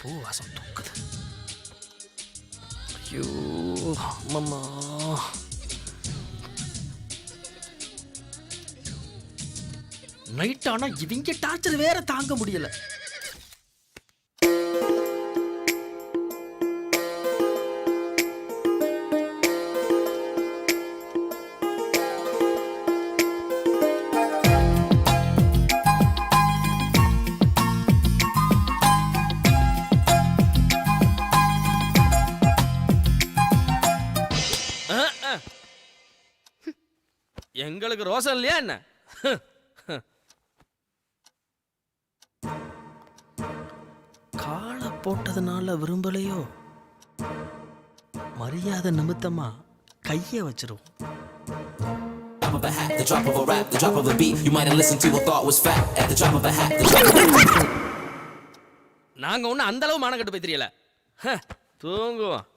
பூ வாசம் தூக்குது. ஐயோ அம்மம்மா. நைட் ஆனா இவங்க டார்ச்சர் வேற தாங்க முடியல. எங்களுக்கு ரோசம் இல்லையா என்ன? காலை போட்டதுனால விரும்பலையோ, மரியாதை நிமித்தமா கைய வச்சிருவோம். The drop of a rap, the drop of a beat. You might have listened to a thought was fat. At the drop of a hat, நாங்க ஒண்ணு அந்த அளவு மானக்கட்டு போய் தெரியல. தூங்குவோம்.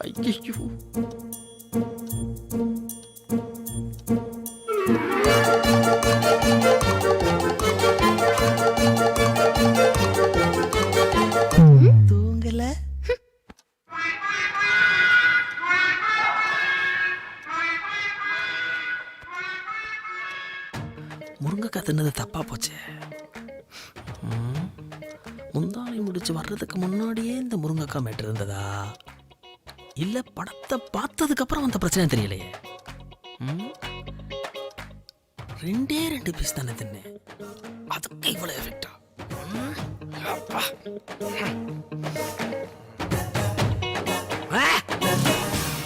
ஐயோ தூங்கல. முருங்கைக்காய் தின்னது தப்பா போச்சு. முந்தானை முடிச்சு வர்றதுக்கு முன்னாடியே இந்த முருங்கைக்காய் மேட்டு இருந்ததா, இல்ல படத்தை பார்த்ததுக்கு அப்புறம் அந்த பிரச்சனை தெரியலையே. 2 பீஸ் தானே தின்னேன், அதுக்கு இவ்வளவு எஃபெக்டா?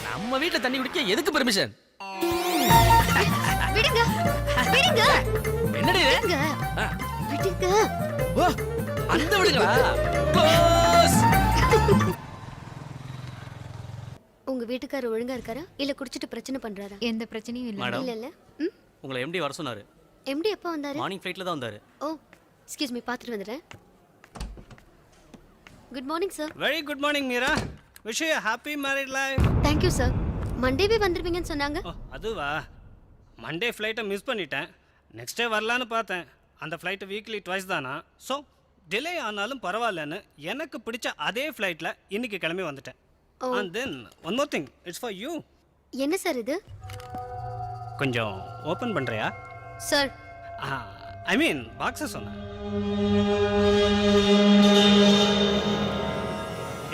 நம்ம வீட்டுல தண்ணி குடிக்க எதுக்கு பெர்மிஷன்? விடுங்க விடுங்க. என்னடி விடுங்க விடுங்க. ஓ அந்த விடுங்களா? க்ளோஸ். உங்க வீட்டுக்காரர் ஒழுங்கா இருக்காரா இல்ல குடிச்சிட்டு பிரச்சனை பண்றாரா? எந்த பிரச்சனையும் இல்ல. இல்ல இல்ல. உங்களை எம்டி வர சொன்னாரு. எம்டி எப்போ வந்தாரு? மார்னிங் ஃளைட்ல தான் வந்தாரு. ஓ எக்ஸ்கியூஸ் மீ, பாத்துட்டு வந்துறேன். Good morning sir. Very good morning Meera. Wish you happy married life. Thank you sir. மண்டேவே வந்துருவீங்கன்னு சொன்னாங்க. அதுவா, மண்டே ஃப்ளைட்டை மிஸ் பண்ணிட்டேன். நெக்ஸ்ட் டே வரலான்னு பார்த்தேன். அந்த ஃப்ளைட்டு வீக்லி ட்வைஸ் தானா, ஸோ டிலே ஆனாலும் பரவாயில்லன்னு எனக்கு பிடிச்ச அதே ஃப்ளைட்டில் இன்னைக்கு கிளம்பி வந்துட்டேன். And then one more thing, it's for you. என்ன சார் இது? கொஞ்சம் ஓப்பன் பண்ணுறியா? சார் ஐ மீன் பாக்ஸை சொன்னேன்.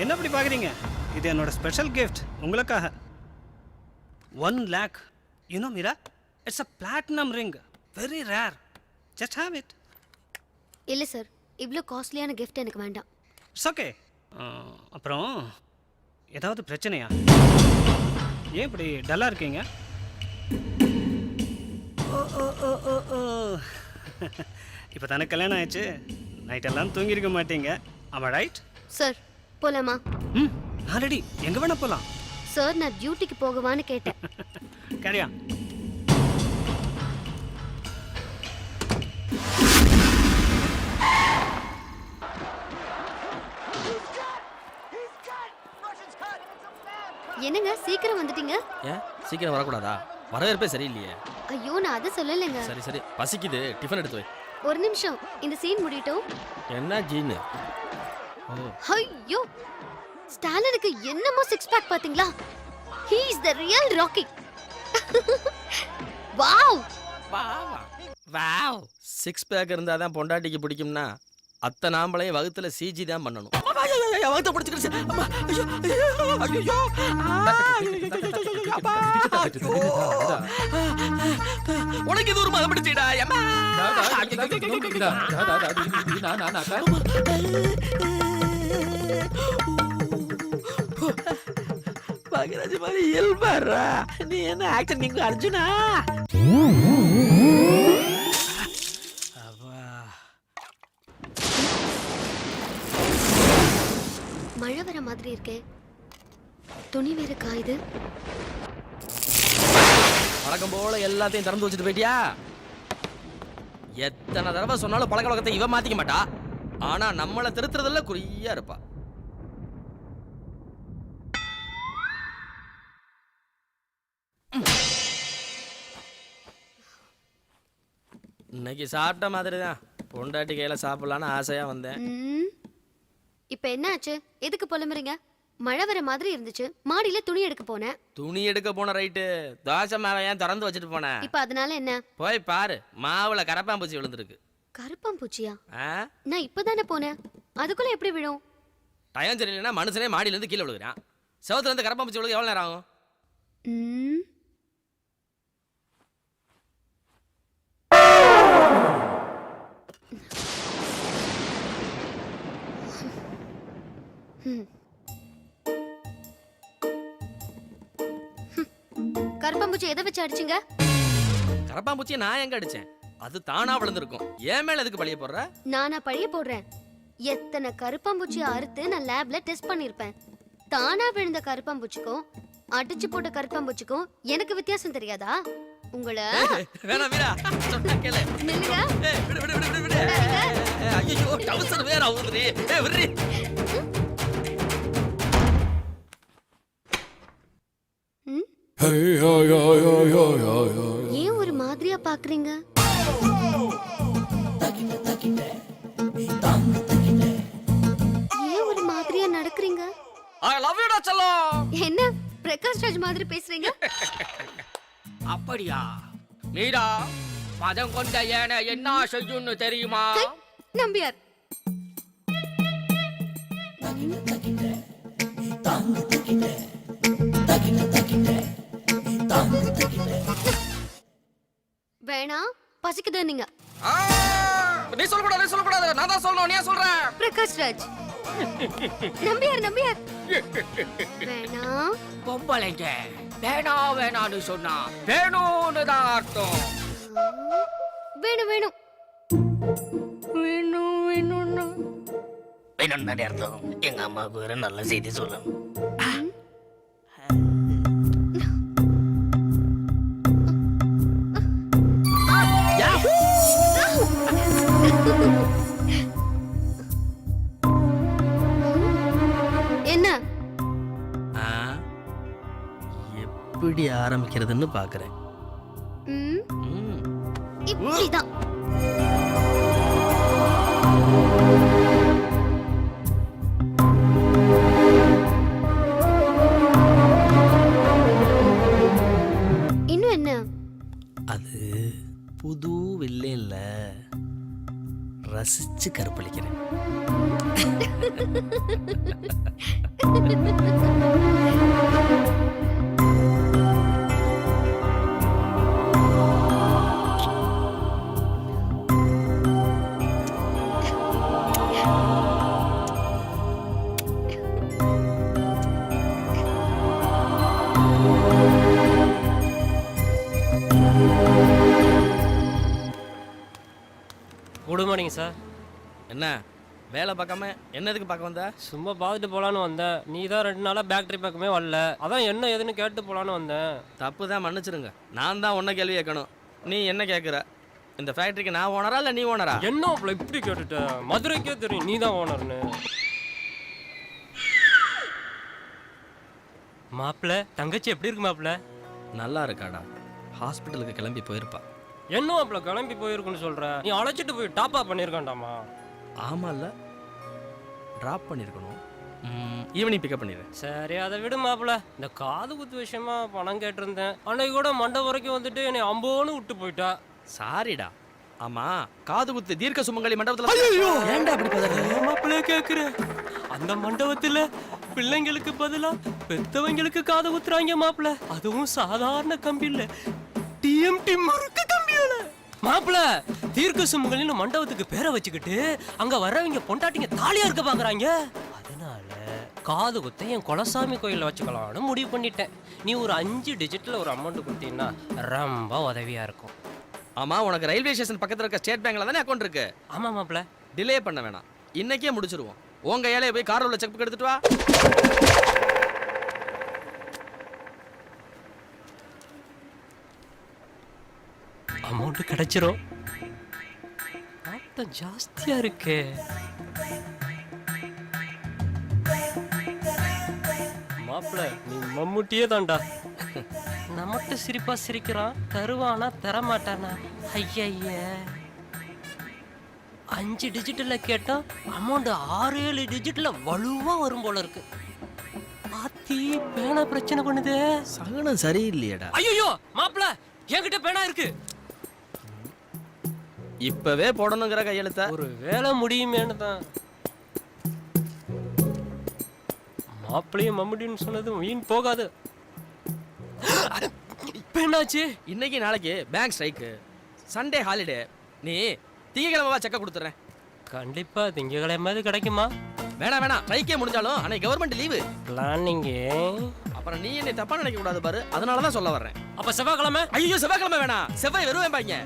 என்ன அப்படி பார்க்குறீங்க? இது என்னோட ஸ்பெஷல் கிஃப்ட் உங்களுக்காக. 1 lakh. You know Mira, it's a platinum ring. Very rare. Just have it. இல்ல சார், இவ்ளோ காஸ்ட்லியான gift எனக்கு வேண்டாம். It's okay. அப்புறம் ஏதாவது பிரச்சனையா? ஏன் இப்படி டல்லா இருக்கீங்க? இப்போ தானே கல்யாணம் ஆயிடுச்சு, நைட் எல்லாம் தூங்கியிருக்க மாட்டீங்க. ஆமா ரைட்? சார் போலாமா? நான் ரெடி, எங்க வேணா போலாம். சார் நான் டியூட்டிக்கு போகவான்னு கேட்டேன். கேரியா. என்னங்க சீக்கிரம் வந்துட்டீங்க? ஏன் சீக்கிரம் வரக்கூடாதா? வரவேற்பே சரியில்லையே. ஐயோ நான் அதை சொல்லலைங்க. சரி சரி, பசிக்குது, டிஃபன் எடுத்து வை. ஒரு நிமிஷம், இந்த சீன் முடியட்டும். என்ன ஜீனு? ஐயோ ஸ்டாலினுக்கு என்னமோ 6 பேக் பாத்தீங்களா? He is the real Rocky. Wow wow. 6 pack இருந்தா தான் பொண்டாட்டிக்கு பிடிக்கும்னா அத்தை நாம்பளையும் வகுத்துல சிஜி தான் பண்ணணும். வகுத்த பிடிச்சிக்கிடுச்சு. உனக்கு இது ஒரு மதம் பிடிச்சிடா. பகராஜ் மாதிரி இயல்பாரா நீ. என்ன ஆக்டர் நீங்க அர்ஜுனா? மழை வர மாதிரி இருக்கே, துணி வேற காயுது. வழக்கம் போல எல்லாத்தையும் திறந்து வச்சுட்டு போயிட்டியா? எத்தனை தடவை சொன்னாலும் பழக்க வழக்கத்தை இவ மாத்திக்க மாட்டா. ஆனா நம்மளை திருத்துறதுல குறியா இருப்பா. இன்னைக்கு சாப்பிட்ட மாதிரி தான். பொண்டாட்டி கையில சாப்பிடலான்னு ஆசையா வந்தேன். இப்ப என்ன ஆச்சு? எதுக்கு புலம்புறீங்க? மழை வர மாதிரி இருந்துச்சு, மாடியில துணி எடுக்க போனேன். துணி எடுக்க போன ரைட்டு, தோசை மாவை ஏன் திறந்து வச்சுட்டு போனேன்? இப்ப அதனால என்ன? போய் பாரு, மாவுல கரப்பாம்பூச்சி விழுந்திருக்கு. கருப்பாம்பூச்சியா? ஆ? நான் இப்பதானே போனேன், அதுக்குள்ள எப்படி விழும்? டயம் சரியில்லைன்னா மனுஷனே மாடியில இருந்து கீழே விழுகிறான். செவத்துல இருந்து கரப்பாம்பூச்சி விழுக எவ்வளவு நேரம் ஆகும்? ம். கருப்பாம்பூச்சி எதை வச்சு அடிச்சீங்க? கரப்பாம்பூச்சியை நான் எங்க அடிச்சேன்? அது தானா விழுந்திருக்கும். ஏன் மேல எதுக்கு பழிய போடுற? நானா பழிய போடுறேன்? எத்தனை கருப்பாம்பூச்சியை அறுத்து நான் லேப்ல டெஸ்ட் பண்ணிருப்பேன். தானா விழுந்த கருப்பாம்பூச்சிக்கும் அடிச்சு போட்ட கருப்பாம்பூச்சிக்கும் எனக்கு வித்தியாசம் தெரியாதா? உங்களை வேணாம் வீரா, சொன்னா கேளு. நில்லுங்க. ஏய், விடு விடு விடு விடு விடு. ஐயோ, டவுசர் வேற ஆகுதுடி. ஏய் விடுடி. ம்? ஏன் ஒரு மாதிரியா பாக்குறீங்க? ஏன் ஒரு மாதிரியா நடக்கிறீங்க? I love you டா செல்லம். என்ன பிரகாஷ் ராஜ் மாதிரி பேசுறீங்க? அப்படியா? மீரா, மதம் கொண்ட ஏன என்ன செய்யும்னு தெரியுமா? ஹை, நம்பியார். வேணா, பசிக்குது நீங்க. நீ சொல்லக்கூடாது, நீ சொல்லக்கூடாது. நான் தான் சொல்லணும், நீ ஏன் சொல்ற? பிரகாஷ் ராஜ். நம்பியார் நம்பியார். வேணா. பொம்பளைங்க வேணா வேணான்னு சொன்னா வேணும்னு தான் அர்த்தம். வேணும் வேணும். வேணும் வேணும்னா வேணும் தானே அர்த்தம். எங்க அம்மாவுக்கு வேற நல்ல செய்தி சொல்லணும். என்ன? எப்படி ஆரம்பிக்கிறதுன்னு பாக்குறேன். இப்படிதான். இன்னும் என்ன? அது புது வில்லையில ரசிச்சு கற்பழிக்கிறேன். Good morning sir. என்ன வேலை பார்க்காம என்னதுக்கு பார்க்க வந்த? சும்மா பார்த்துட்டு போகலான்னு வந்தேன். நீ தான் 2 நாளாக பேக்ட்ரி பக்கமே வரல. அதான் என்ன ஏதுன்னு கேட்டு போகலான்னு வந்தேன். தப்பு தான், மன்னிச்சிருங்க. நான் தான் உன்னை கேள்வி கேட்கணும். நீ என்ன கேட்குற? இந்த ஃபேக்ட்ரிக்கு நான் ஓனரா இல்லை நீ ஓனரா? என்ன அப்பல இப்படி கேட்டுட்ட? மதுரைக்கே தெரியும் நீ தான் ஓனர்னு. மாப்பிள்ள தங்கச்சி எப்படி இருக்கு மாப்பிள்ள? நல்லா இருக்காடா. ஹாஸ்பிட்டலுக்கு கிளம்பி போயிருப்பா. என்ன மாப்பிள்ள கிளம்பி போயிருக்குன்னு சொல்ற? நீ அழைச்சிட்டு போய் டாப் அப் பண்ணியிருக்காண்டாமா? ஆமாம்ல, ட்ராப் பண்ணியிருக்கணும். ஈவினிங் பிக்கப் பண்ணிடுறேன். சரி அதை விடு மாப்பிள்ள. இந்த காது குத்து விஷயமா பணம் கேட்டிருந்தேன். அன்னைக்கு கூட மண்டபம் வரைக்கும் வந்துட்டு என்னை அம்போன்னு விட்டு போயிட்டா. சாரிடா. ஆமா, காது குத்து தீர்க்க சுமங்கலி மண்டபத்துல ஏன்டா அப்படி பதற? மாப்பிள்ள கேக்குறேன். அந்த மண்டபத்துல பிள்ளைங்களுக்கு பதிலா பெத்தவங்களுக்கு காது குத்துறாங்க மாப்பிள்ள. அதுவும் சாதாரண கம்பி இல்ல, டிஎம்டி முறுக்கு கம்பியோட. மாப்பிள்ள தீர்க்க சுமங்கலின்னு மண்டபத்துக்கு பேரை வச்சுக்கிட்டு அங்க வரவங்க பொண்டாட்டிங்க தாலியா இருக்க பாக்குறாங்க. அதனால காது குத்த என் குலசாமி கோயில்ல வச்சுக்கலாம்னு முடிவு பண்ணிட்டேன். நீ ஒரு 5 டிஜிட்ல ஒரு அமௌண்ட் கொடுத்தீங்கன்னா ரொம்ப உதவியா இருக்கும். ஆமா, உனக்கு ரயில்வே ஸ்டேஷன் பக்கத்துல இருக்க ஸ்டேட் பேங்க்ல தானே அக்கௌண்ட் இருக்கு? ஆமா மாப்பிள்ள. டிலே பண்ண வேணாம், இன்னைக்கே முடிச்சிருவோம். உங்க ஏழைய போய் கார்ல உள்ள செக் புக் எடுத்துட்டு வா. அமௌண்ட் கிடைச்சிரும். ஆட்டம் ஜாஸ்தியா இருக்கு. மாப்பிள்ள நீ மம்முட்டியே தான்டா. நம்மகிட்ட சிரிப்பா சிரிக்கிறான், தருவானா தரமாட்டானா? ஐய 5 டிஜிட்ல கேட்டா அமௌண்ட் 6-7 டிஜிட்ல வலுவா வரும் போல இருக்கு. பாத்தி பேனா பிரச்சனை பண்ணுதே. சகனம் சரியில்லையேடா. ஐயோ மாப்பிள என்கிட்ட பேனா இருக்கு. இப்பவே போடணுங்கிற கையெழுத்த. ஒரு வேலை முடியுமேனு தான். மாப்பிளையும் மம்முடின்னு சொன்னது வீண் போகாது. இப்ப என்னாச்சு? இன்னைக்கு நாளைக்கு பேங்க் ஸ்ட்ரைக்கு, சண்டே ஹாலிடே. நீ திங்கக்கிழமை செக்க கொடுத்துறேன். கண்டிப்பா திங்கக்கிழமையாவது கிடைக்குமா? வேணாம் ஸ்ட்ரைக்கே முடிஞ்சாலும் அன்னைக்கு கவர்மெண்ட் லீவு. பிளானிங்கு. அப்புறம் நீ என்னை தப்பா நினைக்க கூடாது பாரு, அதனாலதான் சொல்ல வர்றேன். அப்ப செவ்வாய்க்கிழமை? ஐயோ செவ்வாய்க்கிழமை வேணாம், செவ்வாய் வருவேன் பாங்க.